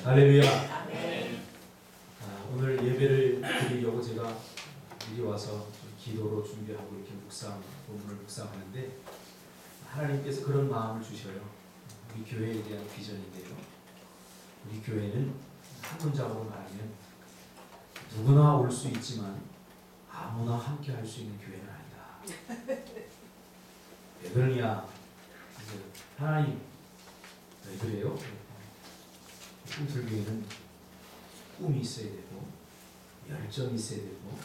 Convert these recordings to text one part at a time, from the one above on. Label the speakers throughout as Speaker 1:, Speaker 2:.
Speaker 1: 할렐루야. 오늘 예배를 드리려고 제가 미리 와서 좀 기도로 준비하고 이렇게 본문을 묵상하는데 하나님께서 그런 마음을 주셔요. 우리 교회에 대한 비전인데요. 우리 교회는 한 문장으로 말하면 누구나 올 수 있지만 아무나 함께 할 수 있는 교회는 아니다. 왜 그러냐? 하나님 왜 그래요? 꿈틀교회는 꿈이 있어야 되고 열정이 있어야 되고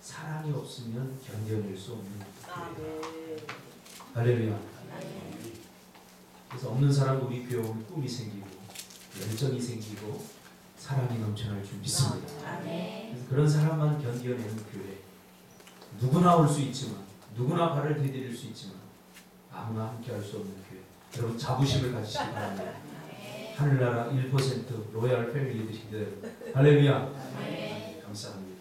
Speaker 1: 사랑이 없으면 견뎌낼 수 없는 교회다. 할렐루야. 그래서 없는 사람 우리 교회 오면 꿈이 생기고 열정이 생기고 사랑이 넘쳐날 줄 믿습니다. 그래서 그런 사람만 견뎌내는 교회. 누구나 올 수 있지만 누구나 발을 디딜 수 있지만 아무나 함께 할 수 없는 교회. 여러분 자부심을 가지시기 바랍니다. 하늘나라 1% 로얄 패밀리들인데 할렐루야. 감사합니다.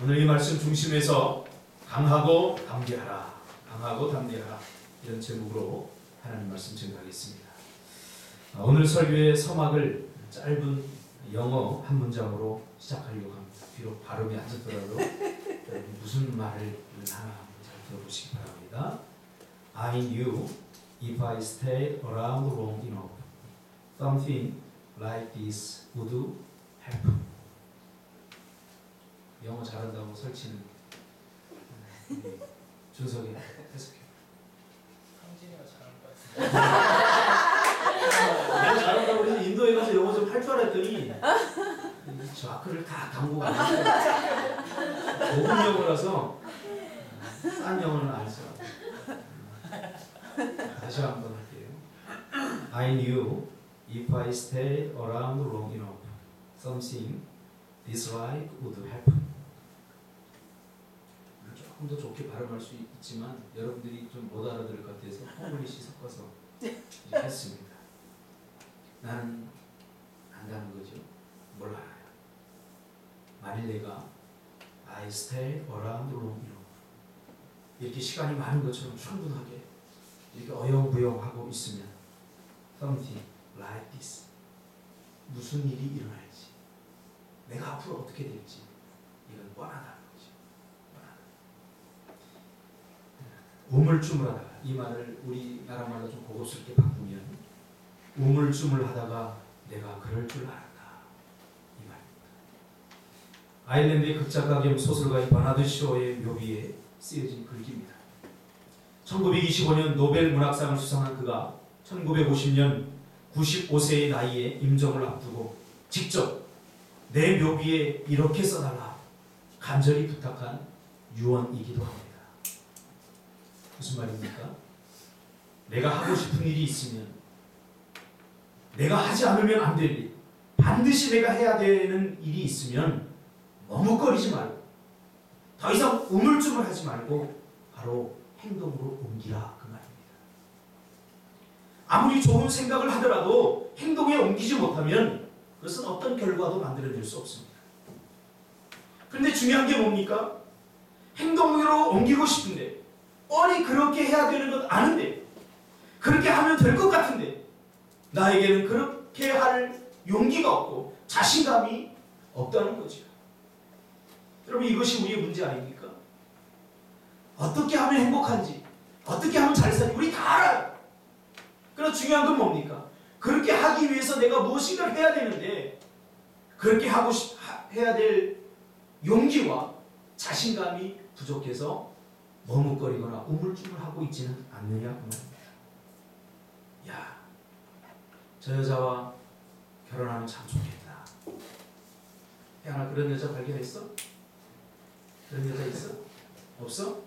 Speaker 1: 오늘 이 말씀 중심에서 강하고 담대하라, 강하고 담대하라 이런 제목으로 하나님 말씀 증거하겠습니다. 오늘 설교의 서막을 짧은 영어 한 문장으로 시작하려고 합니다. 비록 발음이 안 좋더라도 여러분 무슨 말을 하나 잘 들어보시기 바랍니다. I knew if I stayed around long enough, something like this would happen. 영어 잘한다고 설치는 준석이 해석해.
Speaker 2: 상진이가 잘한 것 같아.
Speaker 1: 잘한다고 해서 인도에 가서 영어 좀 할 줄 알았더니 저 아크를 다 강구가 안 했어요. 고급 영어라서 싼 영어는 안 써요. 다시 한번 할게요. I knew if I stayed around long enough, something dislike would happen. 조금 더 좋게 발음할 수 있지만 여러분들이 좀 못 알아들을 것 같아서 콩글리시 섞어서 했습니다. 나는 안다는 거죠. 뭘 알아요? 만일 내가 I stay around long enough 이렇게 시간이 많은 것처럼 충분하게 이렇게 어영부영하고 있으면 something like this 무슨 일이 일어날지 내가 앞으로 어떻게 될지 이건 뻔하다는 거죠. 우물쭈물하다가 이 말을 우리나라 말로 좀 고급스럽게 바꾸면 우물쭈물하다가 내가 그럴 줄 알았다 이 말입니다. 아일랜드의 극작가 겸 소설가인 버나드 쇼의 묘비에 쓰여진 글귀입니다. 1925년 노벨 문학상을 수상한 그가 1950년 95세의 나이에 임종을 앞두고 직접 내 묘비에 이렇게 써달라 간절히 부탁한 유언이기도 합니다. 무슨 말입니까? 내가 하고 싶은 일이 있으면 내가 하지 않으면 안 될 일, 반드시 내가 해야 되는 일이 있으면 머뭇거리지 말고 더 이상 우물쭈물하지 말고 바로 행동으로 옮기라 그 말입니다. 아무리 좋은 생각을 하더라도 행동에 옮기지 못하면 그것은 어떤 결과도 만들어낼 수 없습니다. 그런데 중요한 게 뭡니까? 행동으로 옮기고 싶은데 뻔히 그렇게 해야 되는 것 아는데 그렇게 하면 될 것 같은데 나에게는 그렇게 할 용기가 없고 자신감이 없다는 거죠. 여러분 이것이 우리의 문제 아닙니까? 어떻게 하면 행복한지 어떻게 하면 잘 살지 우리 다 알아요. 그러나 중요한 건 뭡니까? 그렇게 하기 위해서 내가 무엇인가를 해야 되는데 그렇게 해야 될 용기와 자신감이 부족해서 머뭇거리거나 우물쭈물하고 있지는 않느냐 그 말입니다. 야, 저 여자와 결혼하면 참 좋겠다. 야, 그런 여자 발견했어? 그런 여자 있어? 없어?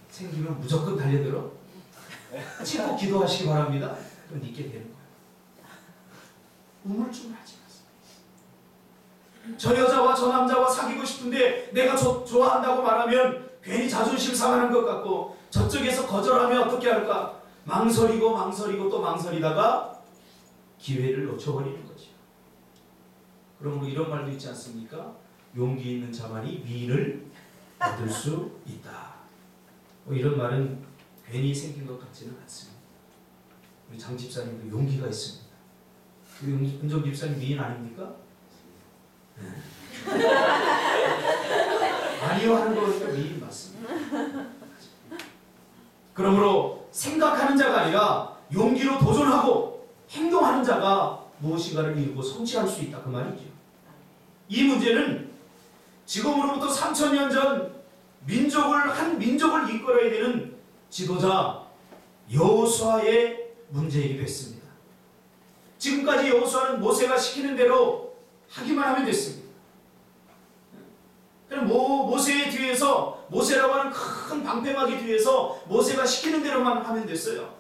Speaker 1: 생기면 무조건 달려들어. 찍고 기도하시기 바랍니다. 그럼 믿게 되는 거예요. 우물쭈물하지 마세요. 저 여자와 저 남자와 사귀고 싶은데 내가 좋아한다고 말하면 괜히 자존심 상하는 것 같고 저쪽에서 거절하면 어떻게 할까? 망설이고 또 망설이다가 기회를 놓쳐버리는 거죠. 그러므로 이런 말도 있지 않습니까? 용기 있는 자만이 미인을 얻을 수 있다. 이런 말은 괜히 생긴 것 같지는 않습니다. 우리 장 집사님도 용기가 있습니다. 은정 집사님 미인 아닙니까? 아니요 하는 거니까 미인 맞습니다. 그러므로 생각하는 자가 아니라 용기로 도전하고 행동하는 자가 무엇인가를 이루고 성취할 수 있다 그 말이죠. 이 문제는 지금으로부터 3000년 전 한 민족을 이끌어야 되는 지도자 여호수아의 문제이기도 했습니다. 지금까지 여호수아는 모세가 시키는 대로 하기만 하면 됐습니다. 그럼 모세의 뒤에서 모세라고 하는 큰 방패막이 뒤에서 모세가 시키는 대로만 하면 됐어요.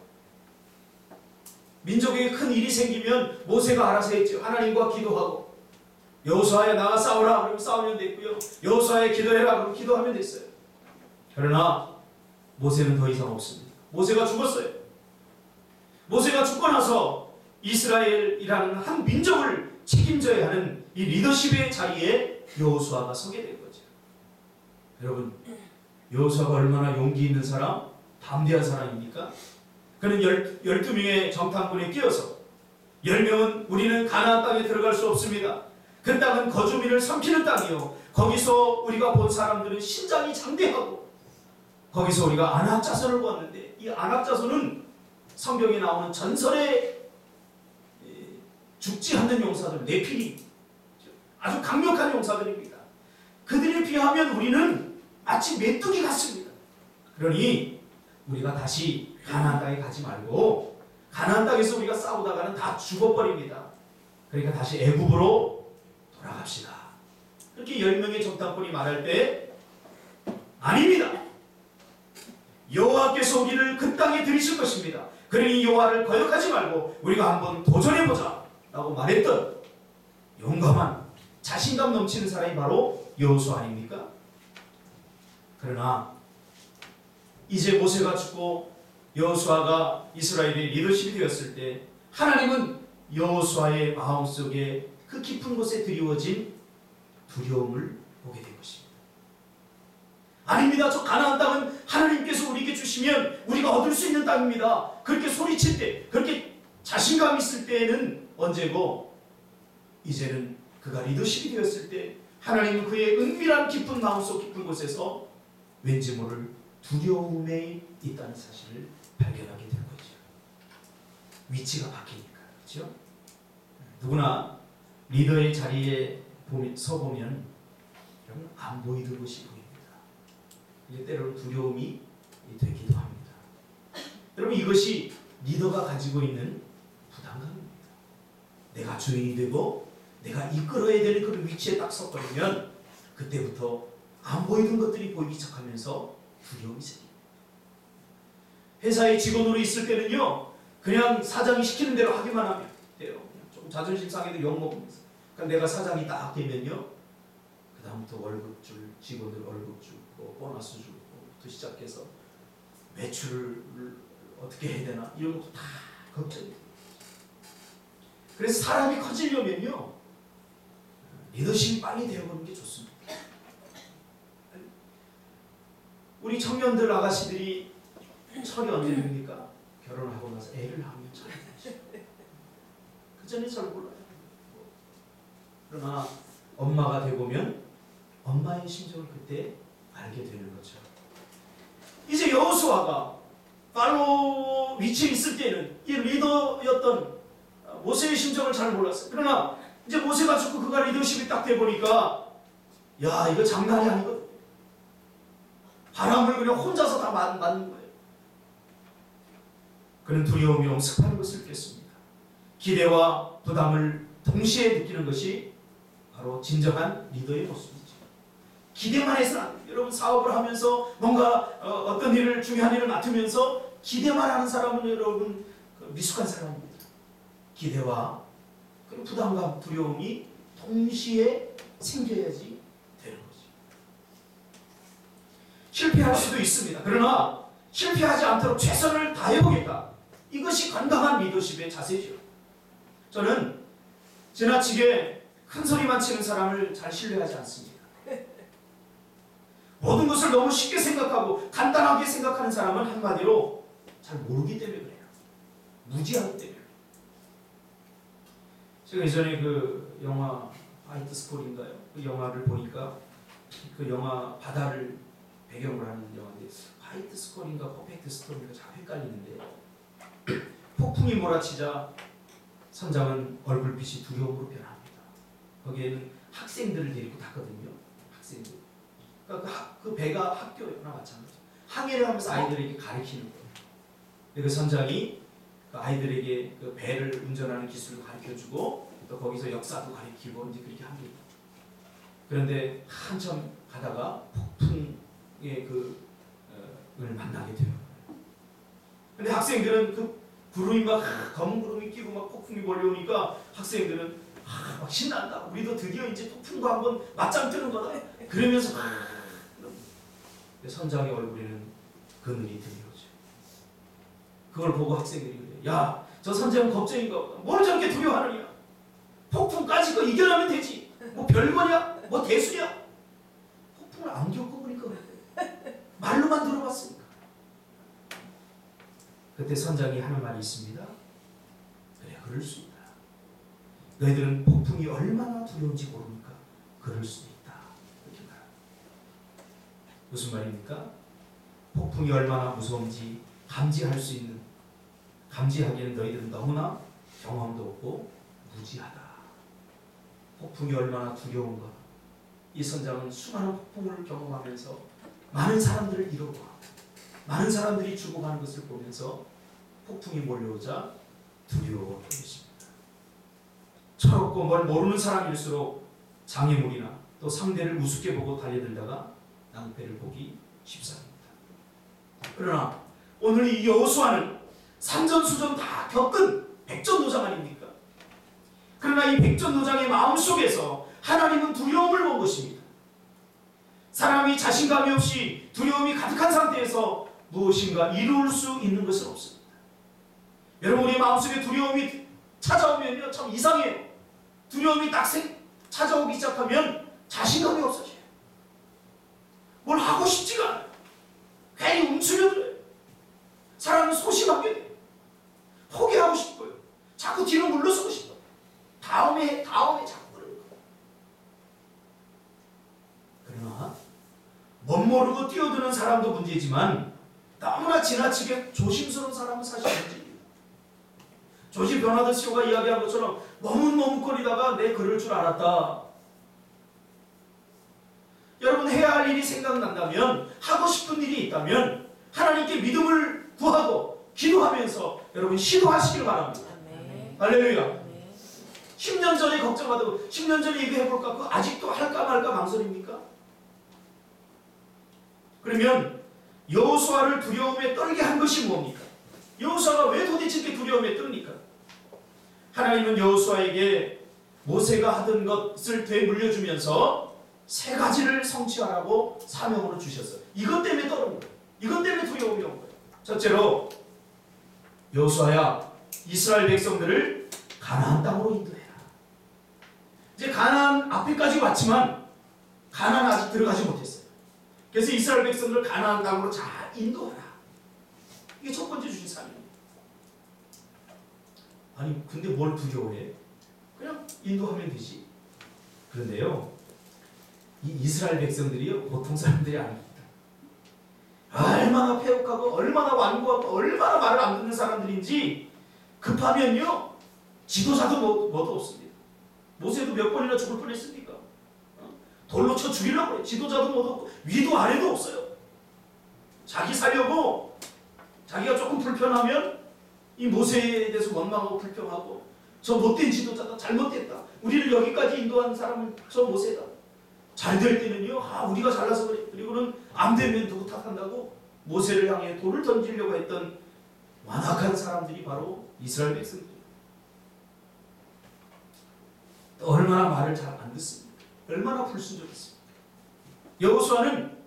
Speaker 1: 민족에게 큰 일이 생기면 모세가 알아서 했죠. 하나님과 기도하고 여호수아야 나가 싸우라 그러면 싸우면 됐고요. 여호수아야 기도해라 그러면 기도하면 됐어요. 그러나 모세는 더 이상 없습니다. 모세가 죽었어요. 모세가 죽고 나서 이스라엘이라는 한 민족을 책임져야 하는 이 리더십의 자리에 여호수아가 서게 된 거죠. 여러분, 여호수아가 얼마나 용기 있는 사람, 담대한 사람입니까? 그는 12명의 정탐꾼에 끼어서 10명은 우리는 가나안 땅에 들어갈 수 없습니다. 그 땅은 거주민을 삼키는 땅이요. 거기서 우리가 본 사람들은 신장이 장대하고 거기서 우리가 아낙 자손을 보았는데 이 아낙 자손은 성경에 나오는 전설의 죽지 않는 용사들, 네피림, 아주 강력한 용사들입니다. 그들에 비하면 우리는 마치 메뚜기 같습니다. 그러니 우리가 다시 가나안 땅에 가지 말고 가나안 땅에서 우리가 싸우다가는 다 죽어버립니다. 그러니까 다시 애굽으로 돌아갑시다. 그렇게 10명의 정탐꾼이 말할 때 아닙니다. 여호와께서 우리를 그 땅에 들이실 것입니다. 그러니 여호와를 거역하지 말고 우리가 한번 도전해보자 라고 말했던 용감한 자신감 넘치는 사람이 바로 여호수아 아닙니까? 그러나 이제 모세가 죽고 여호수아가 이스라엘의 리더십이 되었을 때 하나님은 여호수아의 마음속에 그 깊은 곳에 드리워진 두려움을 보게 된 것입니다. 아닙니다. 저 가나안 땅은 하나님께서 우리에게 주시면 우리가 얻을 수 있는 땅입니다. 그렇게 소리칠 때, 그렇게 자신감 있을 때는 언제고 이제는 그가 리더십이 되었을 때 하나님은 그의 은밀한 깊은 마음속 깊은 곳에서 왠지 모를 두려움에 있다는 사실을 발견하게 된 거죠. 위치가 바뀌니까. 그렇죠? 누구나 리더의 자리에 서보면 안 보이던 것이 보입니다. 이제 때로는 두려움이 되기도 합니다. 여러분, 이것이 리더가 가지고 있는 부담감입니다. 내가 주인이 되고 내가 이끌어야 되는 그런 위치에 딱 섰거든요. 그때부터 안 보이던 것들이 보이기 시작하면서 두려움이 생깁니다. 회사에 직원으로 있을 때는요, 그냥 사장이 시키는 대로 하기만 하면 돼요. 좀 자존심 상해도 욕먹으면서. 그러니까 내가 사장이 딱 되면요, 그 다음부터 월급 줄, 직원들 월급 주고 보너스 주고부터 시작해서 매출을 어떻게 해야 되나 이런 것도 다 걱정이 돼요. 그래서 사람이 커지려면요, 리더십이 빨리 되어보는 게 좋습니다. 우리 청년들 아가씨들이 철이 언제 됩니까? 결혼하고 나서 애를 낳으면 철이 되죠. 그 전에 잘 몰라요. 그러나 엄마가 되보면 엄마의 심정을 그때 알게 되는 거죠. 이제 여호수아가 바로 위치에 있을 때는 이 리더였던 모세의 심정을 잘 몰랐어요. 그러나 이제 모세가 죽고 그가 리더십이 딱 돼보니까 야, 이거 장난이 아니거든. 바람을 그냥 혼자서 다 맞는 거예요. 그는 두려움이 엄습하는 것을 느꼈습니다. 기대와 부담을 동시에 느끼는 것이 바로 진정한 리더의 모습이죠. 기대만 해서는 안 돼요. 여러분, 사업을 하면서 뭔가 어떤 일을 중요한 일을 맡으면서 기대만 하는 사람은 여러분 미숙한 사람입니다. 기대와 그리고 부담감, 두려움이 동시에 생겨야지 되는 거죠. 실패할 수도 있습니다. 그러나 실패하지 않도록 최선을 다해보겠다. 이것이 건강한 리더십의 자세죠. 저는 지나치게 큰 소리만 치는 사람을 잘 신뢰하지 않습니다. 모든 것을 너무 쉽게 생각하고 간단하게 생각하는 사람은 한마디로 잘 모르기 때문에 그래요. 무지하기 때문에. 제가 예전에 그 영화 화이트 스콜인가요? 그 영화를 보니까 그 영화 바다를 배경으로 하는 영화인데 화이트 스콜인가 퍼펙트 스톰인가 잘 헷갈리는데 폭풍이 몰아치자 선장은 얼굴빛이 두려움으로 변합니다. 거기에는 학생들을 데리고 갔거든요. 학생들. 그러니까 그 배가 학교나 마찬가지. 항해를 하면서 아이들에게 가르치는 거예요. 그 선장이 그 아이들에게 그 배를 운전하는 기술을 가르쳐주고 또 거기서 역사도 가르치고 이제 그렇게 합니다. 그런데 한참 가다가 폭풍의 을 만나게 돼요. 근데 학생들은 그 구름이 막 검은 구름이 끼고 막 폭풍이 몰려오니까 학생들은 막 신난다. 우리도 드디어 이제 폭풍과 한번 맞짱 뜨는 거다. 그러면서 선장의 얼굴에는 그늘이 드리워져. 그걸 보고 학생들이 그래요. 야, 저 선장은 겁쟁인가 보다. 뭘 저렇게 두려워하느냐? 폭풍까지 거 이겨내면 되지. 뭐 별거냐? 뭐 대수냐? 폭풍을 안 겪어보니까 그래. 말로만 들어봤으니까. 그때 선장이 하는 말이 있습니다. 그래, 그럴 수 있다. 너희들은 폭풍이 얼마나 두려운지 모르니까 그럴 수도 있다. 이렇게 말합니다. 무슨 말입니까? 폭풍이 얼마나 무서운지 감지하기에는 너희들은 너무나 경험도 없고 무지하다. 폭풍이 얼마나 두려운가. 이 선장은 수많은 폭풍을 경험하면서 많은 사람들을 잃어봐. 많은 사람들이 죽어가는 것을 보면서 폭풍이 몰려오자 두려워 보였습니다. 철없고 뭘 모르는 사람일수록 장애물이나 또 상대를 우습게 보고 달려들다가 낭패를 보기 쉽습니다. 그러나 오늘 이 여호수아는 산전수전 다 겪은 백전노장 아닙니까? 그러나 이 백전노장의 마음속에서 하나님은 두려움을 본 것입니다. 사람이 자신감이 없이 두려움이 가득한 상태에서 무엇인가 이룰 수 있는 것은 없습니다. 여러분, 우리 마음속에 두려움이 찾아오면요 참 이상해요. 두려움이 딱 찾아오기 시작하면 자신감이 없어져요. 뭘 하고 싶지가 않아요. 괜히 움츠려들어요. 사람은 소심하게 돼요. 포기하고 싶어요. 자꾸 뒤로 물러서고 싶어요. 다음에 자꾸 그러는 거예요. 그러나 멋 모르고 뛰어드는 사람도 문제지만 너무나 지나치게 조심스러운 사람은 사실 문제입니다. 조지 버나드 쇼가 이야기한 것처럼 머뭇머뭇거리다가 내 그럴 줄 알았다. 여러분, 해야 할 일이 생각난다면, 하고 싶은 일이 있다면 하나님께 믿음을 구하고 기도하면서 여러분 시도하시길 바랍니다. 할렐루야. 10년 전에 걱정하다고 10년 전에 이거 해볼까? 그거 아직도 할까 말까 망설입니까? 그러면 여호수아를 두려움에 떨게 한 것이 뭡니까? 여호수아가 왜 도대체 이렇게 두려움에 뜹니까? 하나님은 여호수아에게 모세가 하던 것을 되물려주면서 3가지를 성취하라고 사명으로 주셨어요. 이것 때문에 떠는 거예요. 이것 때문에 두려움이 온 거예요. 첫째로, 여호수아야, 이스라엘 백성들을 가나안 땅으로 인도해라. 이제 가나안 앞에까지 왔지만 가나안 아직 들어가지 못했어요. 그래서 이스라엘 백성들을 가나안 땅으로 잘 인도하라. 이게 첫 번째 주신 사명입니다. 아니, 근데 뭘 두려워해? 그냥 인도하면 되지. 그런데요, 이 이스라엘 백성들이요 보통 사람들이 아닙니다. 얼마나 패역하고 얼마나 완고하고 얼마나 말을 안 듣는 사람들인지 급하면요 지도자도 뭐도 없습니다. 모세도 몇 번이나 죽을 뻔했습니까? 돌로 쳐 죽이려고 해요. 지도자도 뭐도 없고 위도 아래도 없어요. 자기 살려고 자기가 조금 불편하면 이 모세에 대해서 원망하고 불평하고 저 못된 지도자다, 잘못됐다, 우리를 여기까지 인도한 사람은 저 모세다. 잘 될 때는요, 우리가 잘나서 그래. 그리고는 안 되면 누구 탓한다고 모세를 향해 돌을 던지려고 했던 완악한 사람들이 바로 이스라엘 백성들이에요. 얼마나 말을 잘 안 듣습니까? 얼마나 불순종했습니까? 여호수아는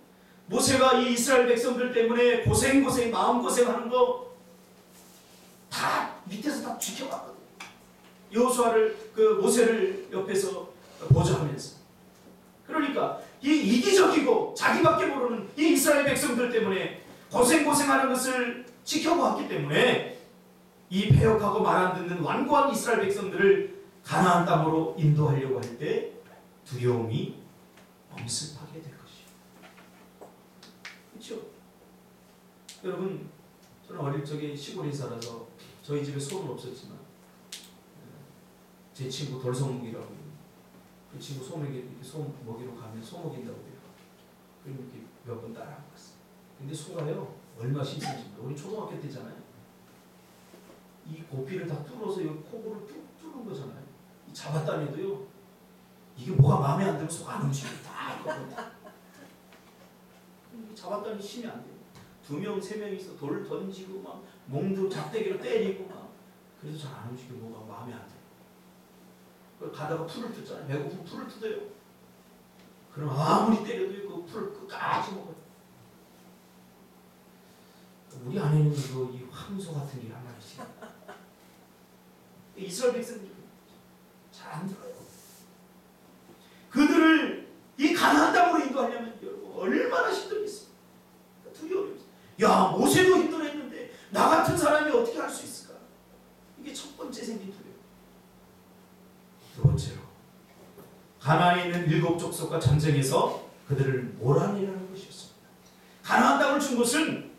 Speaker 1: 모세가 이 이스라엘 백성들 때문에 고생 마음고생하는 거 다 밑에서 다 지켜봤거든요. 여호수아를 모세를 옆에서 보좌하면서. 그러니까 이 이기적이고 자기밖에 모르는 이 이스라엘 백성들 때문에 고생하는 것을 지켜보았기 때문에 이 패역하고 말 안 듣는 완고한 이스라엘 백성들을 가나안 땅으로 인도하려고 할 때 두려움이 엄습하게 될 것이에요. 그렇죠? 여러분, 저는 어릴 적에 시골에 살아서 저희 집에 소는 없었지만 제 친구 돌소먹이라고, 그 친구 이렇게 소 먹이러 가면 소 먹인다고 해요. 그럼 이렇게 몇 번 따라갔어요. 근데 소가요, 얼마 씻는지 몰라. 우리 초등학교 때잖아요. 이 고삐를 다 뚫어서 이 코골을 쭉 뚫는 거잖아요. 이 잡았다니도요, 이게 뭐가 마음에 안 들면 속 안 움직여. 다 있거든요. 잡았다니 힘이 안 돼요. 2명, 3명이서 돌을 던지고 막 몽둥 작대기로 때리고 막, 그래서 잘 안 움직여. 뭐가 마음에 안 돼요. 가다가 풀을 뜯잖아요. 배고프면 풀을 뜯어요. 그럼 아무리 때려도 그 풀을 끝까지 먹어요. 우리 안에는 이 황소 같은 게 하나 있어요. 이스라엘 백성들이 잘 안 들어요. 그들을 이 가나안 땅으로 인도하려면 여러분 얼마나 힘들겠어요. 두려워요. 야, 모세도 힘들었는데 나 같은 사람이 어떻게 할 수 있을까? 이게 첫 번째 생긴 두려움. 두 번째로, 가나안에 있는 7 족속과 전쟁에서 그들을 몰아내라는 것이었습니다. 가나안 땅을 준 것은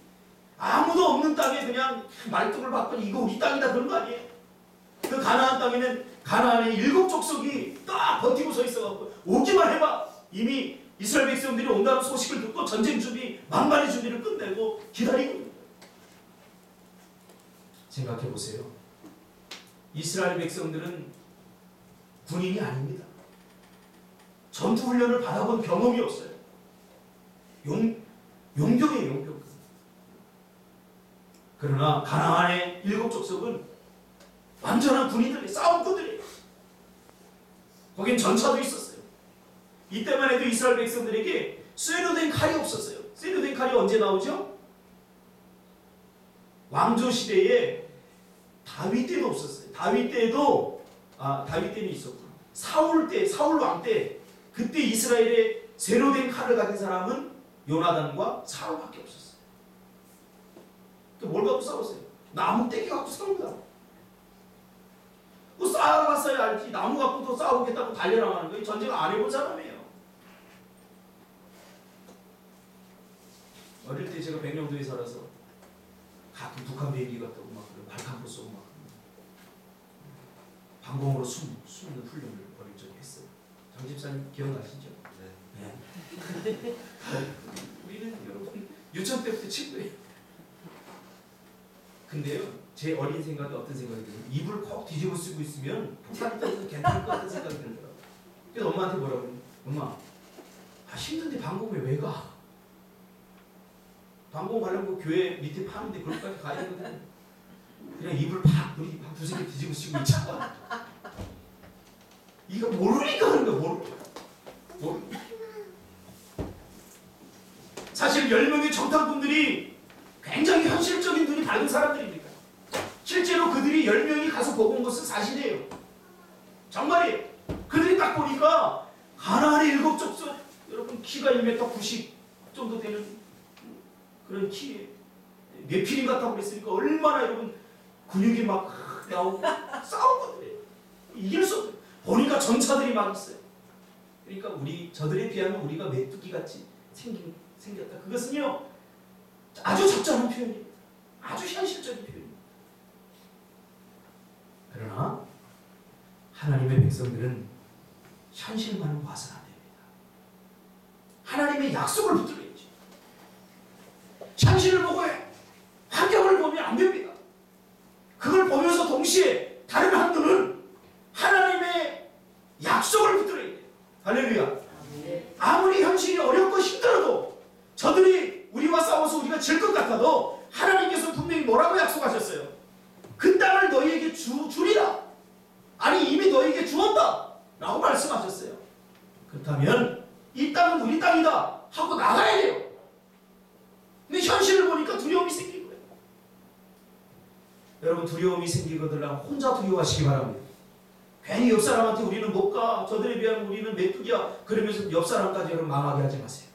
Speaker 1: 아무도 없는 땅에 그냥 말뚝을 받더니 이거 우리 땅이다 그런 거 아니에요. 그 가나안 땅에는 가나안의 7 족속이 딱 버티고 서 있어갖고 오기만 해봐 이미 이스라엘 백성들이 온다는 소식을 듣고 전쟁 준비, 만반의 준비를 끝내고 기다리고 있는 거예요. 생각해 보세요. 이스라엘 백성들은 군인이 아닙니다. 전투 훈련을 받아본 경험이 없어요. 용병이에요, 용병. 그러나 가나안의 7 족속은 완전한 군인들이 싸움꾼들이에요. 거긴 전차도 있었어요. 이때만 해도 이스라엘 백성들에게 쇠로 된 칼이 없었어요. 쇠로 된 칼이 언제 나오죠? 왕조 시대에 다윗 때도 없었어요. 다윗 때도 다윗 때는 있었구나. 사울 왕 때, 그때 이스라엘에 쇠로 된 칼을 가진 사람은 요나단과 사울밖에 없었어요. 뭘 갖고 싸웠어요? 나무 떼기 갖고 싸웁니다. 뭐 싸워봤어야 알지. 나무 갖고도 싸우겠다고 달려나가는 거예요. 전쟁을 안 해본 사람이에요. 어릴 때 제가 백령도에 살아서 가끔 북한 비행기 갔다고 막 발칸포 쏘고 막 방공으로 숨는 훈련을 어릴 적에 했어요. 장 집사님 기억나시죠? 네. 우리는 여러분 유치원 때부터 친구예요. 근데요, 제 어린 생각이 어떤 생각이 들어요? 입을 콕 뒤집어 쓰고 있으면 폭탄이 터져서 괜찮을 것 같은 생각이 들더라고요. 그래서 엄마한테 뭐라고 그래요? 엄마, 힘든데 방공에 왜 가? 방공 가려고 교회 밑에 파는데 그럴까지 가야 되거든. 그냥 입을 팍 우리 한 2-3개 뒤집어 쓰고 있잖아. 이거 모르니까 그런 거야. 모르니까. 사실 10명의 정탐꾼들이 굉장히 현실적인 눈이 밝은 사람들입니다. 실제로 그들이 10명이 가서 보고 온 것은 사실이에요. 정말이에요. 그들이 딱 보니까 가나안의 7 족속, 여러분 키가 1m 90 정도 되는 그런 키에 네피림 같다고 그랬으니까 얼마나 여러분 근육이 막 나오고 싸운 것들이에요. 이길 수 없어요. 보니까 전차들이 막 있어요. 그러니까 저들에 비하면 우리가 메뚜기 같이 생겼다. 그것은요, 아주 적절한 표현이에요. 아주 현실적인 표현이에요. 그러나 하나님의 백성들은 현실만을 봐서는 안 됩니다. 하나님의 약속을 붙들어야지. 현실을 보고 환경을 보면 안 됩니다. 그걸 보면서 동시에 다른 한눈은 하나님의 약속을 붙들어야 돼요. 할렐루야. 아무리 현실이 어렵고 힘들어도 저들이 우리와 싸워서 우리가 질 것 같아도 하나님께서 분명히 뭐라고 약속하셨어요? 그 땅을 너희에게 주리라. 아니 이미 너희에게 주었다 라고 말씀하셨어요. 그렇다면 이 땅은 우리 땅이다 하고 나가야 돼요. 근데 현실을 보니까 두려움이 생긴 거예요. 여러분, 두려움이 생기거들랑 혼자 두려워하시기 바랍니다. 괜히 옆 사람한테 우리는 못 가, 저들에 비하면 우리는 메뚜기야, 그러면서 옆 사람까지 여러분 망하게 하지 마세요.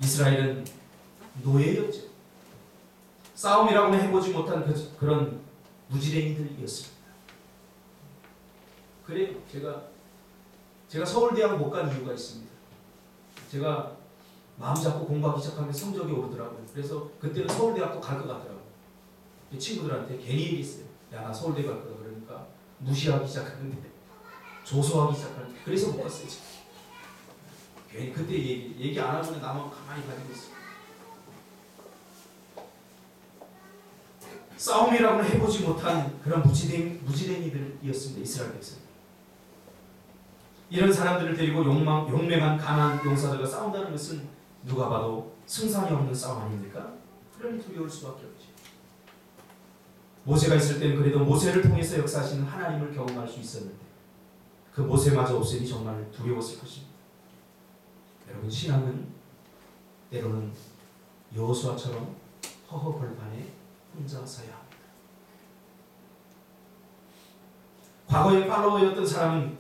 Speaker 1: 이스라엘은 노예였죠. 싸움이라고는 해보지 못한 그런 무지랭이들이었습니다. 그래요. 제가 서울대학 못 간 이유가 있습니다. 제가 마음 잡고 공부하기 시작하면 성적이 오르더라고요. 그래서 그때는 서울대학도 갈 것 같더라고요. 친구들한테 괜히 얘기했어요. 야, 나 서울대 갈 거다. 그러니까 무시하기 시작하는데, 조소하기 시작하는데, 그래서 못 갔어요. 지금. 괜히 그때 얘기 안 하면 나만 가만히 가지고 있어요. 싸움이라고는 해보지 못한 그런 무지랭이들이었습니다. 이스라엘 백성. 이런 사람들을 데리고 용맹한 가나안 용사들과 싸운다는 것은 누가 봐도 승산이 없는 싸움 아닙니까? 그러니 두려울 수밖에 없죠. 모세가 있을 때는 그래도 모세를 통해서 역사하시는 하나님을 경험할 수 있었는데 그 모세마저 없으니 정말 두려웠을 것입니다. 여러분, 신앙은 때로는 여호수아처럼 허허벌판에 혼자 서야 합니다. 과거에 팔로워였던 사람은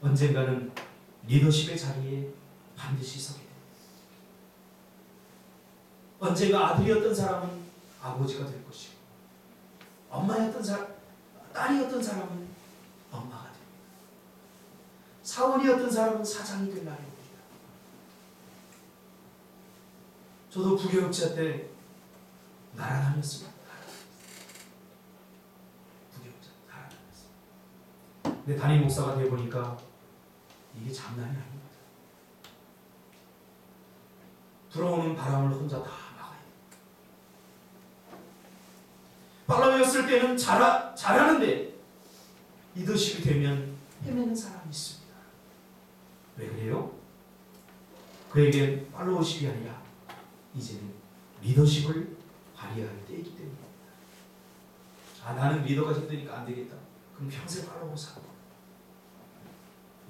Speaker 1: 언젠가는 리더십의 자리에 반드시 서게 됩니다. 언젠가 아들이었던 사람은 아버지가 될 것이고, 딸이었던 사람은 엄마가 됩니다. 사원이었던 사람은 사장이 될 날이 옵니다. 저도 부교육자 때 날아다녔습니다. 부교육자 날아다녔습니다. 근데 담임 목사가 되어 보니까 이게 장난이 아닙니다. 불어오는 바람을 혼자 다 막아야 돼요. 팔로워였을 때는 잘하는데 리더십이 되면 헤매는 사람이 있습니다. 왜 그래요? 그에겐 팔로워십이 아니라 이제는 리더십을 발휘할 때이기 때문입니다. 나는 리더가 힘드니까 안 되겠다. 그럼 평생 팔로워 살아.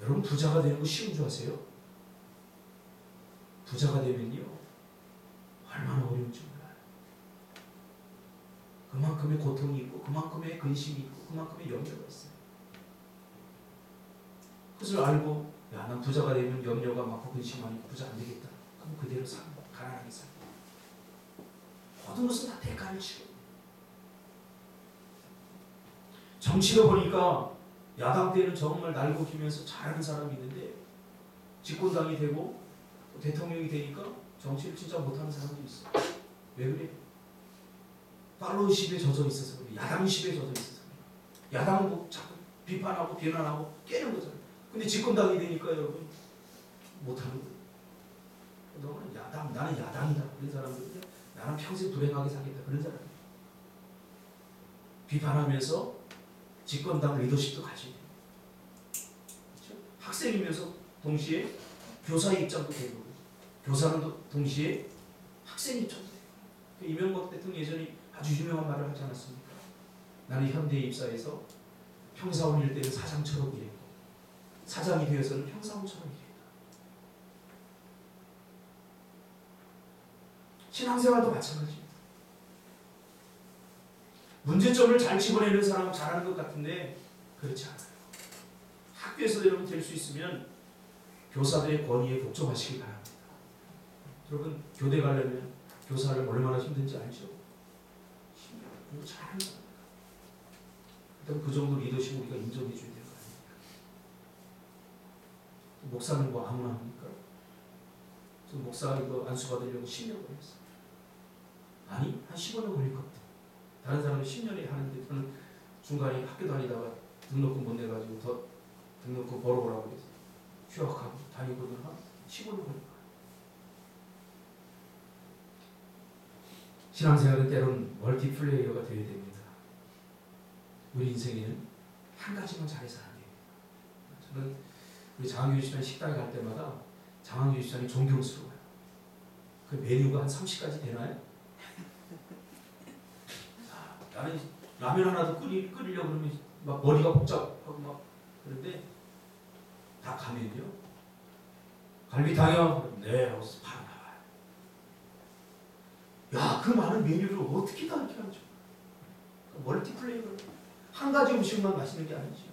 Speaker 1: 여러분, 부자가 되는 거 쉬운 줄 아세요? 부자가 되면요, 얼마나 어려운지 몰라요. 그만큼의 고통이 있고, 그만큼의 근심이 있고, 그만큼의 염려가 있어요. 그것을 알고, 야, 난 부자가 되면 염려가 많고 근심 많이 있고 부자 안 되겠다. 그럼 그대로 살아. 가난하게 살아. 모든 것은 다 대가를 치고. 정치로 보니까 야당 때는 정말 날고 기면서 잘하는 사람이 있는데 집권당이 되고 대통령이 되니까 정치를 진짜 못하는 사람도 있어. 왜 그래? 팔로우십에 젖어 있어서 그래. 야당십에 젖어 있어서 그래. 야당은 뭐 자꾸 비판하고 비난하고 깨는 거잖아요. 근데 집권당이 되니까 여러분 못하는 거예요. 너는 야당, 나는 야당이다. 그런 사람들은 나는 평생 불행하게 살겠다. 그런 사람이에요. 비판하면서 집권당 리더십도 가지고 그렇죠? 학생이면서 동시에 교사의 입장도 되고 교사는 동시에 학생 입장도 되고 이명박 대통령 예전에 아주 유명한 말을 하지 않았습니까? 나는 현대에 입사해서 평사원 일 때는 사장처럼 일했고 사장이 되어서는 평사원처럼 일했다. 신앙생활도 마찬가지입니다. 문제점을 잘 집어내는 사람은 잘하는 것 같은데 그렇지 않아요. 학교에서 여러분 될 수 있으면 교사들의 권위에 복종하시기 바랍니다. 여러분, 교대 가려면 교사를 얼마나 힘든지 알죠? 힘들어요. 공부 잘하는 거예요. 일단 그 정도 리더십 우리가 인정해 줘야 되는 거 아닙니까? 목사는 뭐 아무나 합니까? 저 목사 이거 안수 받으려고 10년 걸렸어요. 아니, 한 15년 걸릴 것 같아요. 다른 사람은 10년에 하는데 저는 중간에 학교 다니다가 등록금 못 내가지고 더 등록금 벌어보라고 해서 휴학하고 다니고는 한 15년 걸린 거예요. 신앙생활은 때로는 멀티플레이어가 되어야 됩니다. 우리 인생에는 한 가지만 잘해서 안 돼요. 저는 우리 장항규집사님 식당에 갈 때마다 장항규집사님이 존경스러워요. 그 메뉴가 한 30가지 되나요? 나는 라면 하나도 끓이려고 그러면 막 머리가 복잡하고 막 그런데 다 가면요. 갈비탕이요? 네 하고 바로 나와요. 야, 그 많은 메뉴를 어떻게 다 이렇게 하죠? 멀티플레이어를 한 가지 음식만 맛있는 게 아니죠.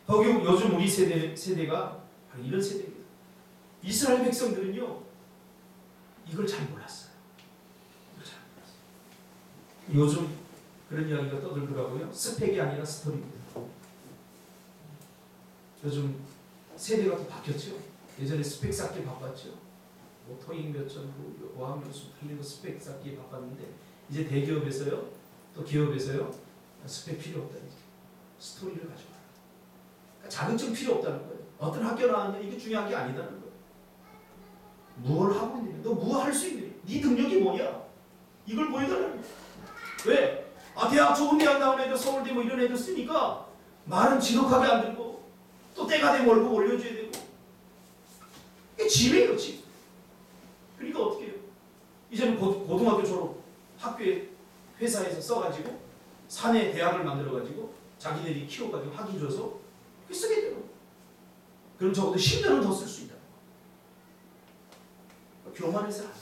Speaker 1: 거기 요즘 우리 세대가 바로 이런 세대입니다. 이스라엘 백성들은요 이걸 잘 몰랐어요. 요즘 그런 이야기가 떠들더라고요. 스펙이 아니라 스토리입니다. 요즘 세대가 또 바뀌었죠. 예전에 스펙 쌓기 바빴죠. 뭐 토익 몇 점, 어학연수 틀린 거 스펙 쌓기 바빴는데 이제 대기업에서요, 또 기업에서요, 스펙 필요 없다 이제. 스토리를 가져와라. 그러니까 자격증 필요 없다는 거예요. 어떤 학교 나왔냐 이게 중요한 게 아니다는 거예요. 무엇을 하고 있느냐, 너 뭐 할 수 있느냐, 네 능력이 뭐냐, 이걸 보여달라는 거예요. 왜? 대학 좋은 대학 나온 애들, 서울대 뭐 이런 애들 쓰니까 말은 지독하게 안 들고 또 때가 되면 월급 올려줘야 되고 이게 지배예요, 지배. 그러니까 어떻게 해요? 이제는 고등학교 졸업 학교에 회사에서 써가지고 사내 대학을 만들어가지고 자기들이 키워가지고 학위 줘서 그게 쓰게 돼요. 그럼 적어도 10년은 더 쓸 수 있다. 교만해서 안 돼요.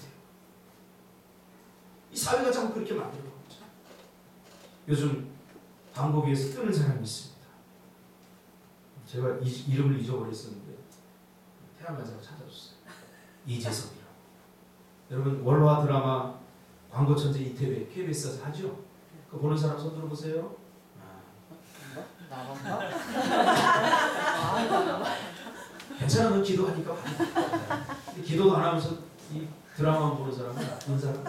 Speaker 1: 이 사회가 자꾸 그렇게 만들어 놓죠. 요즘 광고계에서 뜨는 사람이 있습니다. 제가 이름을 잊어버렸었는데 태어나자고 찾아줬어요. 이재석이라고. 여러분 원로와 드라마 광고천재 이태배 KBS에서 하죠? 그거 보는 사람 손 들어보세요. 괜찮아, 너 기도하니까 받아. 기도도 안 하면서 이 드라마만 보는 사람은 나쁜 사람.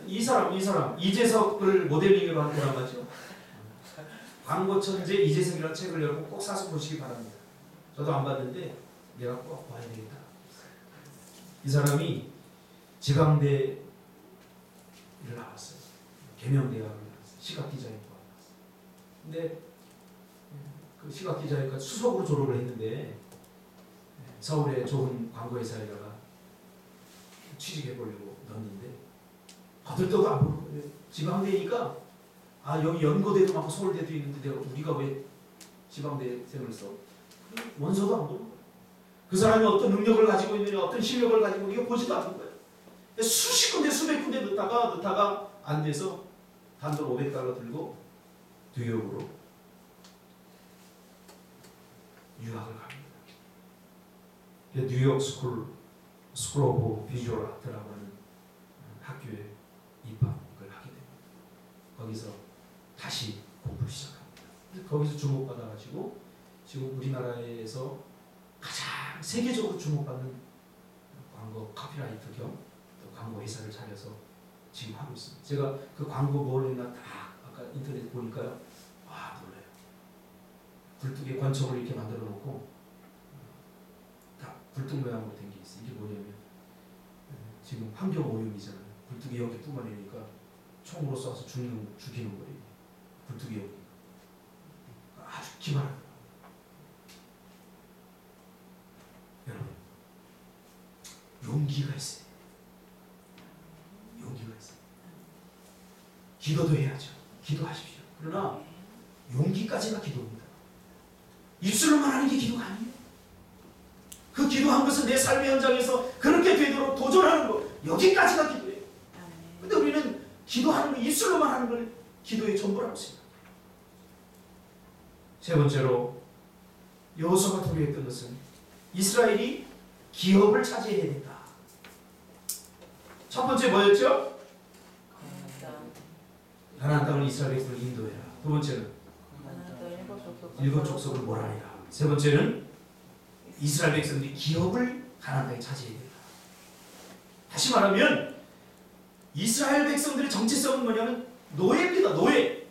Speaker 1: 이 사람 이재석을 모델링으로 한 드라마죠. 광고천재 이재석이라는 책을 여러분 꼭 사서 보시기 바랍니다. 저도 안 봤는데 내가 꼭 봐야 되겠다. 이 사람이 지광대를 나왔어요. 계명대학을 나왔어요. 시각기자회과 나왔어요. 근데 그 시각기자회과 수석으로 졸업을 했는데 서울에 좋은 광고회사에다가 취직해보려고 넣었는데 거들떠도 안 보는 거예요. 지방대니까 여기 연고대도 많고 서울대도 있는데 우리가 왜 지방대생을 써? 원서도 안 보는 거예요. 그 사람이 어떤 능력을 가지고 있느냐, 어떤 실력을 가지고 있느냐 보지도 않는 거예요. 수십 군데 수백 군데 넣다가 안 돼서 단돈 $500 들고 뉴욕으로 유학을 갑니다. 뉴욕 스쿨 오브 비주얼 아트라고 하는 학교에 입학을 하게 됩니다. 거기서 다시 공부를 시작합니다. 거기서 주목받아가지고 지금 우리나라에서 가장 세계적으로 주목받는 광고 카피라이터 겸 또 광고 회사를 차려서 지금 하고 있습니다. 제가 그 광고 뭘 했나 다 아까 인터넷 보니까요. 놀라요. 굴뚝에 권총을 이렇게 만들어 놓고 다 굴뚝 모양으로 된 게 있어요. 이게 뭐냐면 지금 환경 오염이잖아요. 굴뚝에 여기 뿜어내니까 총으로 쏴서 죽이는 거예요. 굴뚝에 여기 아주 기발합니다. 여러분 용기가 있어요. 용기가 있어요. 기도도 해야죠. 기도하십시오. 그러나 용기까지가 기도입니다. 입술로만 하는 게 기도가 아니에요. 그 기도한 것은 내 삶의 현장에서 그렇게 되도록 도전하는 것, 여기까지가 기도예요. 근데 우리는 기도하는 거, 입술로만 하는 걸 기도의 전부라고 생각해요. 세 번째로 여호수아가 도래했던 것은 이스라엘이 기업을 차지해야 된다. 첫 번째 뭐였죠? 가나안 땅을 이스라엘 백성을 인도해라. 두 번째는 일곱 족속을 몰아내라. 세 번째는 이스라엘 백성들이 기업을 가나안 땅에 차지해야 된다. 다시 말하면 이스라엘 백성들의 정체성은 뭐냐면 노예입니다. 노예.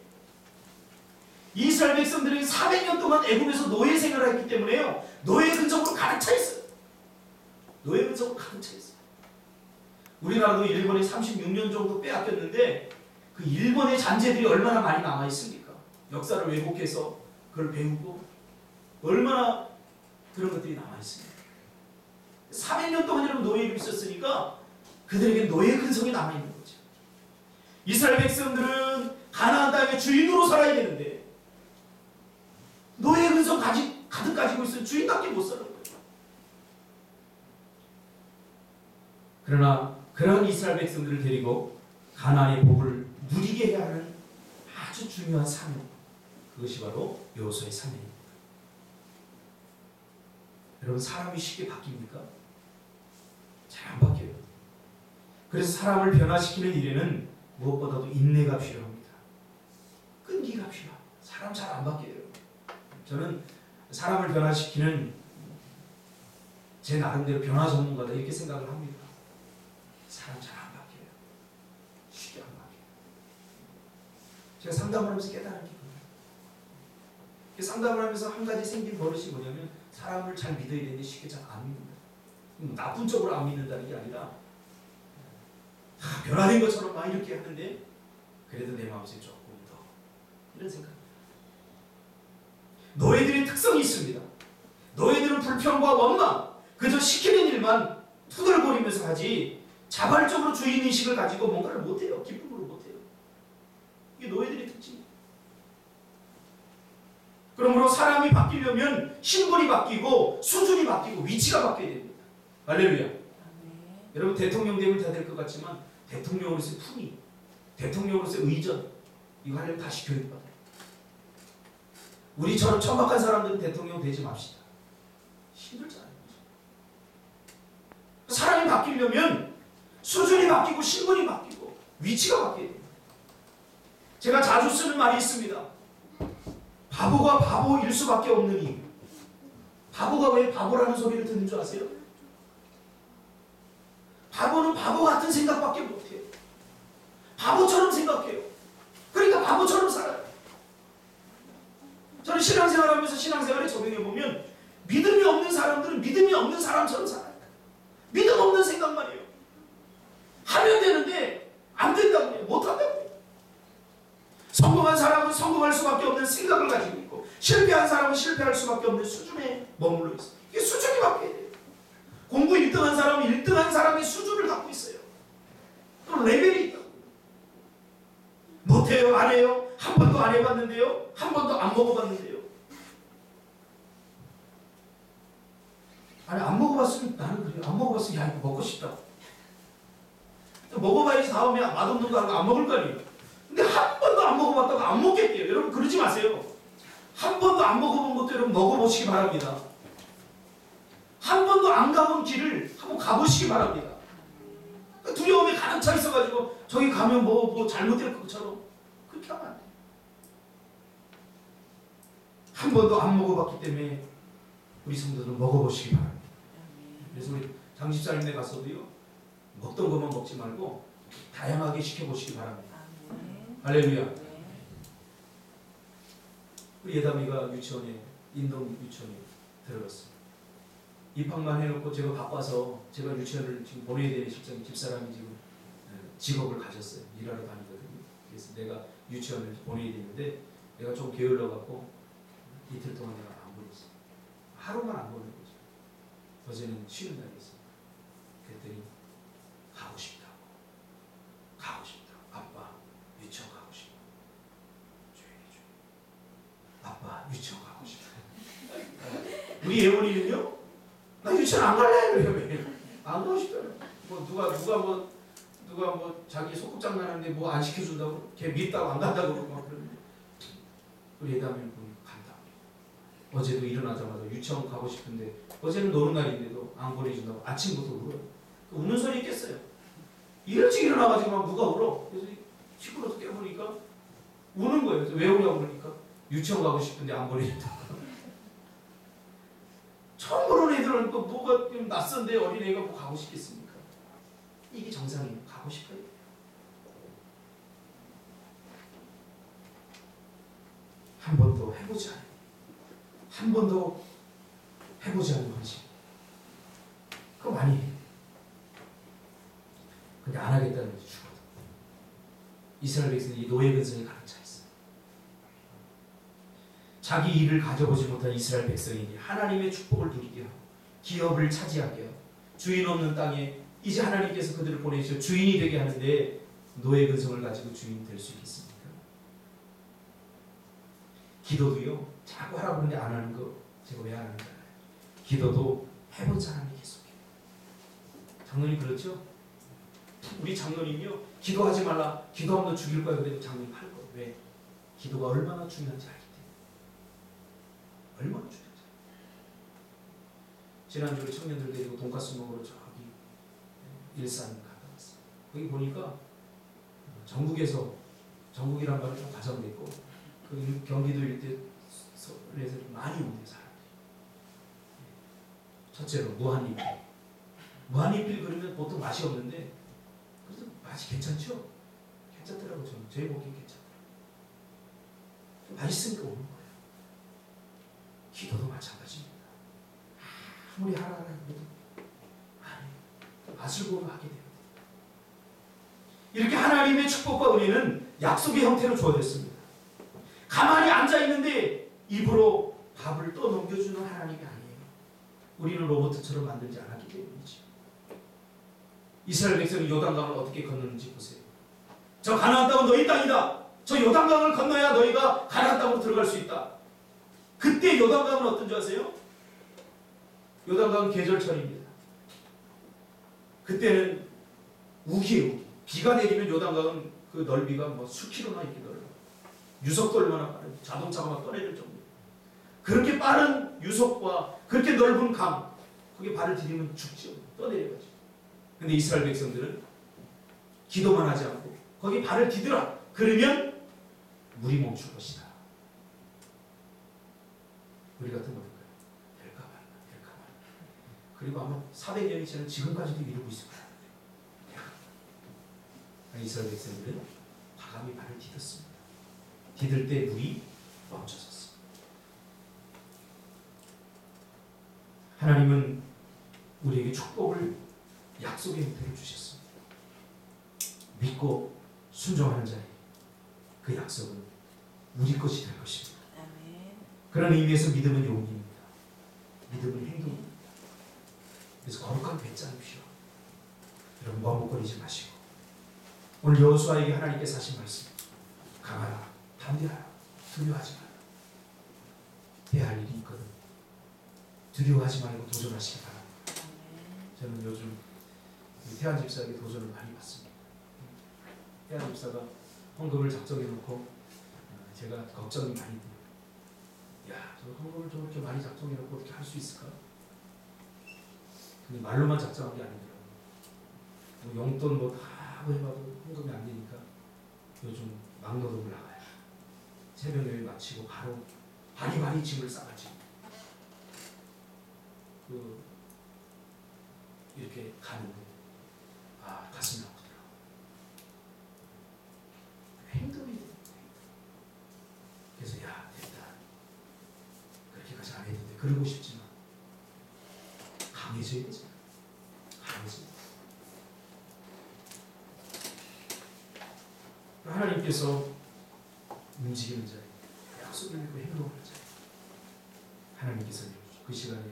Speaker 1: 이스라엘 백성들이 400년 동안 애굽에서 노예 생활을 했기 때문에요. 노예 근성으로 가득 차 있어요. 노예 근성으로 가득 차 있어요. 우리나라도 일본에 36년 정도 빼앗겼는데 그 일본의 잔재들이 얼마나 많이 남아 있습니까? 역사를 왜곡해서 그걸 배우고 얼마나 그런 것들이 남아 있습니다. 400년 동안 여러분 노예로 있었으니까 그들에게 노예 근성이 남아 있는 거죠. 이스라엘 백성들은 가나안 땅의 주인으로 살아야 되는데 노예 근성 가득 가지고 있으면 주인답게 못 사는 거예요. 그러나 그런 이스라엘 백성들을 데리고 가나안의 복을 누리게 해야 하는 아주 중요한 사명, 그것이 바로 여호수아의 사명입니다. 여러분 사람이 쉽게 바뀝니까? 잘 안 바뀌어요. 그래서 사람을 변화시키는 일에는 무엇보다도 인내가 필요합니다. 끈기가 필요합니다. 사람 잘 안 바뀌어요. 저는 사람을 변화시키는 제 나름대로 변화 전문가다 이렇게 생각을 합니다. 사람 잘 안 바뀌어요. 쉽게 안 바뀌어요. 제가 상담을 하면서 깨달은 게 그거예요. 상담을 하면서 한 가지 생긴 버릇이 뭐냐면 사람을 잘 믿어야 되는데 쉽게 잘 안 믿는다. 나쁜 쪽으로 안 믿는다는 게 아니라 다 변화된 것처럼 막 이렇게 하는데 그래도 내 마음속에 조금 더 이런 생각. 너희들의 특성이 있습니다. 너희들은 불평과 원망, 그저 시키는 일만 투덜거리면서 하지 자발적으로 주인의식을 가지고 뭔가를 못해요. 기쁨으로 못해요. 이게 너희들의 특징이에요. 그러므로 사람이 바뀌려면 신분이 바뀌고 수준이 바뀌고 위치가 바뀌어야 됩니다. 할렐루야. 여러분 대통령 되면 다 될 것 같지만 대통령으로서의 품위, 대통령으로서의 의전 이거 하려면 다시 교육받아요. 우리처럼 천박한 사람들은 대통령 되지 맙시다. 힘들잖아요. 사람이 바뀌려면 수준이 바뀌고 신분이 바뀌고 위치가 바뀌어야 됩니다. 제가 자주 쓰는 말이 있습니다. 바보가 바보일 수밖에 없는 이유. 바보가 왜 바보라는 소리를 듣는 줄 아세요? 바보는 바보 같은 생각밖에 못해요. 바보처럼 생각해요. 그러니까 바보처럼 살아요. 저는 신앙생활하면서 신앙생활에 적용해보면 믿음이 없는 사람들은 믿음이 없는 사람처럼 살아요. 믿음 없는 생각만 해요. 하면 되는데 안 된다고 해요. 못한다고 해요. 성공한 사람은 성공할 수밖에 없는 생각을 가지고 있고 실패한 사람은 실패할 수밖에 없는 수준에 머물러 있어요. 이게 수준이 바뀌어야 돼요. 공부 1등한 사람은 1등한 사람의 수준을 갖고 있어요. 또 레벨이 있다고. 못해요? 안 해요? 한 번도 안 해봤는데요? 한 번도 안 먹어봤는데요? 아니 안 먹어봤으면 나는 그래요. 안 먹어봤으면 야 이거 먹고 싶다. 먹어봐야지 다음에 맛없는 거 안 먹을 거 아니에요. 근데 한 번도 안 먹어봤다고 안 먹겠대요. 여러분 그러지 마세요. 한 번도 안 먹어본 것도 여러분 먹어보시기 바랍니다. 한 번도 안 가본 길을 한번 가보시기 바랍니다. 두려움에 가득 차 있어가지고 저기 가면 뭐 잘못될 것처럼 그렇게 하면 안 돼요. 한 번도 안 먹어봤기 때문에 우리 성도들은 먹어보시기 바랍니다. 그래서 우리 장집사님네 가서도요 먹던 것만 먹지 말고 다양하게 시켜보시기 바랍니다. 할렐루야. 우리 예담이가 유치원에 인동 유치원에 들어갔어요. 입학만 해놓고 제가 바빠서 제가 유치원을 지금 보내야 되는 실정에 집사람이 지금 직업을 가졌어요. 일하러 다니거든요. 그래서 내가 유치원을 보내야 되는데 내가 좀 게을러 갖고 이틀 동안 내가 안 보냈어요. 하루만 안 보낸 거죠. 어제는 쉬는 날이었어요. 그랬더니 가고 싶다고. 가고 싶다. 아빠 유치원 가고 싶다. 조용히. 아빠 유치원 가고 싶다. 우리 예원이는요? 나 유치원 안 갈래. 그래요. 안 가고 싶다요. 뭐 누가 뭐 자기 소꿉장난하는데 뭐 안 시켜준다고 걔 밉다고 안 간다고 그러고 막 그러는데 우리 예담이는 보니까 간다. 어제도 일어나자마자 유치원 가고 싶은데 어제는 노는 날인데도 안 보내준다고 아침부터 울어요. 우는 소리 있겠어요. 일찍 일어나가지고 막 누가 울어. 그래서 시끄러워서 깨보니까 우는 거예요. 그래서 왜 우냐고 그러니까 유치원 가고 싶은데 안 보내준다고. 처음 보는 애들은 또 뭐가 좀 낯선데 어린애가 뭐 가고 싶겠습니까? 이게 정상이에요. 가고 싶어요. 한 번도 해보지 않아요. 한 번도 해보지 않은 거지. 그거 많이 해요. 근데 안 하겠다는 거지 죽어도. 이스라엘 백성이 노예 근성에 가득 차 있어요. 자기 일을 가져보지 못한 이스라엘 백성에게 하나님의 축복을 누리게 하고 기업을 차지하게 하고 주인 없는 땅에 이제 하나님께서 그들을 보내주셔 주인이 되게 하는데 노예 근성을 가지고 주인이 될 수 있겠습니까? 기도도요. 자꾸 하라고 하는데 안 하는 거 제가 왜 안 하는 줄 알아요? 기도도 해본 사람이 계속해요. 장로님 그렇죠? 우리 장로님이요. 기도하지 말라. 기도하면 너 죽일 거야. 그래도 장로님 할 거예요. 왜? 기도가 얼마나 중요한지 알기 때문에. 얼마나 중요한지. 지난주에 청년들 데리고 돈가스 먹으러 저기 일산 갔다 왔어요. 거기 보니까 전국이란 말은 좀 과장됐고 그 경기도 일대에서 많이 오는 사람들이. 첫째로 무한리필. 무한리필 그러면 보통 맛이 없는데 그래도 맛이 괜찮죠? 괜찮더라고. 저는 제 먹기엔 괜찮더라고요. 맛있으니까 오는 거예요. 기도도 마찬가지입니다. 아무리 하라고 해도 맛을 보고 하게 돼요. 이렇게 하나님의 축복과 은혜는 약속의 형태로 주어졌습니다. 가만히 앉아있는데 입으로 밥을 또 넘겨주는 하나님이 아니에요. 우리는 로봇처럼 만들지 않았기 때문이죠. 이스라엘 백성이 요단강을 어떻게 건너는지 보세요. 저 가나안 땅은 너희 땅이다. 저 요단강을 건너야 너희가 가나안 땅으로 들어갈 수 있다. 그때 요단강은 어떤 줄 아세요? 요단강은 계절철입니다. 그때는 우기예요. 비가 내리면 요단강은 그 넓이가 뭐 수킬로나 이렇게 넓어요. 유속도 얼마나 빠르요. 자동차가 막 떠내릴 정도. 그렇게 빠른 유속과 그렇게 넓은 강, 거기에 발을 디디면 죽죠. 떠내려가죠. 근데 이스라엘 백성들은 기도만 하지 않고 거기 발을 디디라. 그러면 물이 멈출 것이다. 우리 같은 거 볼까요? 될까 말까. 그리고 아마 400년이 지난 지금까지도 이루고 있을 거예요. 이스라엘 백성들은 과감히 발을 디뎠습니다. 디딜 때 물이 멈춰섰습니다. 하나님은 우리에게 축복을 약속의 형태로 주셨습니다. 믿고 순종하는 자에게 그 약속은 우리 것이 될 것입니다. 그런 의미에서 믿음은 용기입니다. 믿음은 행동입니다. 그래서 거룩한 배짱이시오. 여러분 머뭇거리지 마시고 오늘 여호수아에게 하나님께서 하신 말씀, 강하라, 담대하라, 두려워하지 마라. 해야 할 일이 있거든. 두려워하지 말고 도전하시기 바랍니다. 저는 요즘 태안 집사에게 도전을 많이 받습니다. 태안 집사가 헌금을 작정해 놓고 제가 걱정이 많이 돼요. 야, 저 헌금을 저렇게 많이 작정해 놓고 어떻게 할 수 있을까? 근데 말로만 작정한 게 아니더라고요. 뭐 용돈 뭐 다 하고 해봐도 헌금이 안 되니까 요즘 막노동을 나가요. 새벽 예배 마치고 바로 바리바리 짐을 싸가지고 이렇게 가는데 가슴이 아프더라고요. 행동이 돼요. 그래서 야 됐다. 그렇게까지 안 해도 돼. 그러고 싶지만 강해져야 되잖아. 강해져. 하나님께서 움직이는 자예요. 약속을 믿고 행동하는 자예요. 하나님께서 그 시간에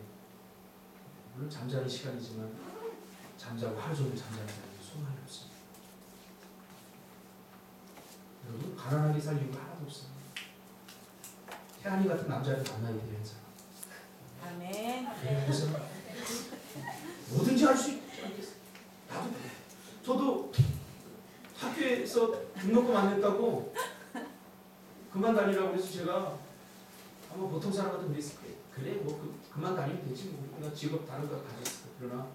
Speaker 1: 물론 잠자는 시간이지만 잠자고 하루 종일 잠자는 자에게 소망이 없습니다. 여러분 가난하게 살 이유가 하나도 없어요. 태안이 같은 남자를 만나야 돼요. 항상.
Speaker 3: 아멘.
Speaker 1: 그래서 뭐든지 할 수 있지 않겠어요? 나도 그래. 저도 학교에서 등록금 안 냈다고 그만 다니라고 해서 제가 아마 보통 사람 같은 데 있을 거예요. 그래 뭐 그만 다니면 되지 뭐. 나 직업 다른 거 가졌어. 그러나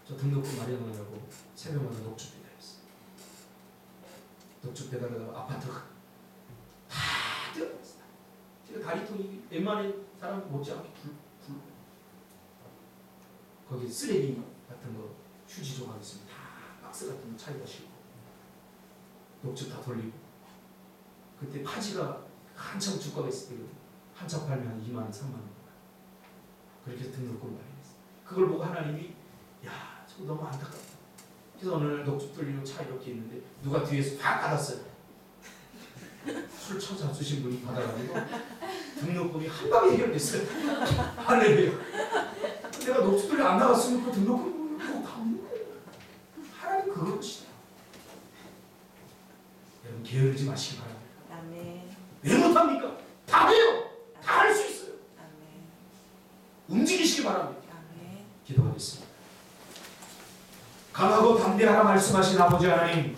Speaker 1: 저 등록금 마련하려고 새벽마다 녹즙 배달했어요. 녹즙 배달하다가 아파트가 다 뛰어났어요. 제가 다리통이 웬만한 사람 못지않게 불 거기 쓰레기 같은 거 휴지 조각 있으면 다 박스 같은 거 차에다 싣고 녹즙 다 돌리고 그때 파지가 한참 주가가 있을 때거든요. 한참 팔면 한 2만 원, 3만 원 그렇게 해서 등록금 마련했어요. 그걸 보고 하나님이 야 저거 너무 안타깝다. 그래서 어느 날 녹즙 돌리고 차 이렇게 있는데 누가 뒤에서 팍 받았어요. 술 처자 주신 분이 받아가지고 등록금이 한 방에 해결됐어요. 할렐루야. 내가 녹즙 돌리 안 나갔으면 그 등록금 그거 다 없는 거예요. 하나님 그것이다. 여러분 게으르지 마시기 바랍니다.
Speaker 3: 아멘.
Speaker 1: 왜 못합니까? 다 돼요. 다 할 수 있어요.
Speaker 3: 아멘.
Speaker 1: 움직이시기 바랍니다.
Speaker 3: 아멘.
Speaker 1: 기도하겠습니다. 강하고 담대하라 말씀하신 아버지 하나님,